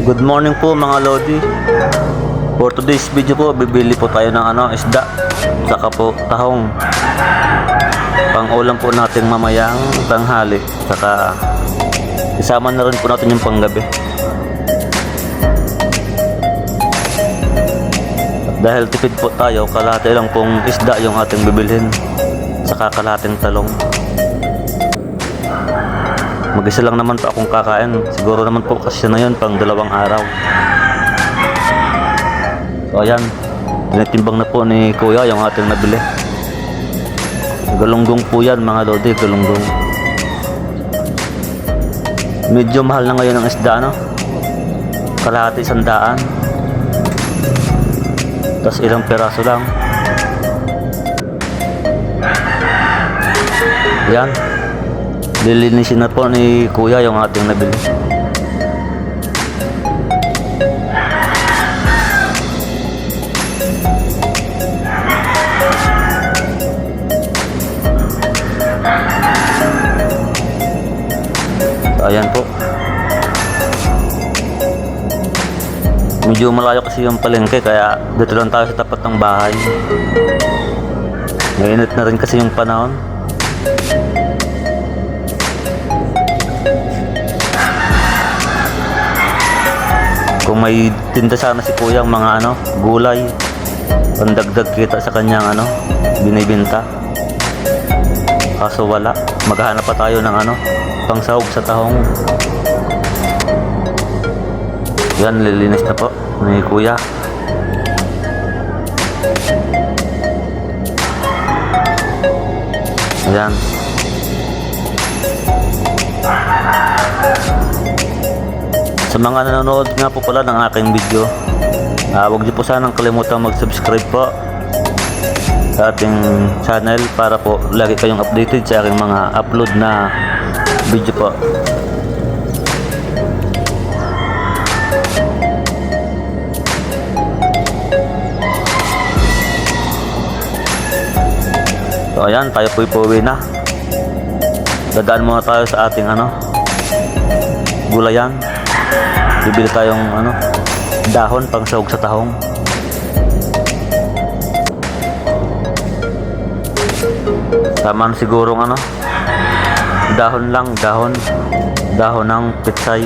Good morning po mga Lodi. For today's video po, bibili po tayo ng isda, saka po tahong. Pang ulam po natin mamayang tanghali, saka isama na rin po natin yung panggabi. At dahil tipid po tayo, kalahati lang pong isda yung ating bibilhin, saka kalahating talong. Mag-isa lang naman po akong kakain. Siguro naman po kasi na yun pang 2 araw. So ayan, tinitimbang na po ni Kuya yung ating nabili. Galunggong po yan mga Lodi, galunggong. Medyo mahal na ngayon ang isda, no? Kalahati 100. Tapos ilang peraso lang. Yan, lilinisin na po ni Kuya yung ating nabili. Ayan po. Medyo malayo kasi yung palengke, kaya dito lang tayo sa tapat ng bahay. Mainit na rin kasi yung panahon. Kung may tinda sana si Kuya ang mga gulay, pandagdag kita sa kanyang binibenta. Kaso wala. Maghahanap pa tayo ng pangsahog sa tahong. Yan, lilinis na po ni Kuya. Ayan. Sa mga nanonood nga po pala ng aking video, huwag niyo po sanang kalimutang mag-subscribe po sa ating channel para po lagi kayong updated sa aking mga upload na video po. So ayan, tayo po ipuwi na. Dadaan muna tayo sa ating gulayan. Bibili tayong dahon pang sahog sa tahong. Tama na sigurong dahon lang, dahon ng pitsay.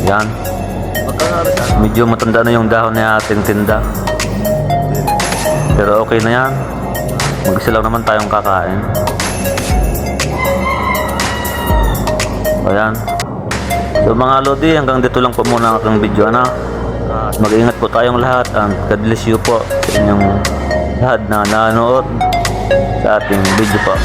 Yan. Medyo matanda na yung dahon na ating tinda, pero okay na yan. Mag-isa lang naman tayong kakain. Ayan. So mga Lodi, hanggang dito lang po muna ang aking video. Mag-ingat po tayong lahat, and God bless you po sa inyong lahat na nanonood sa ating video po.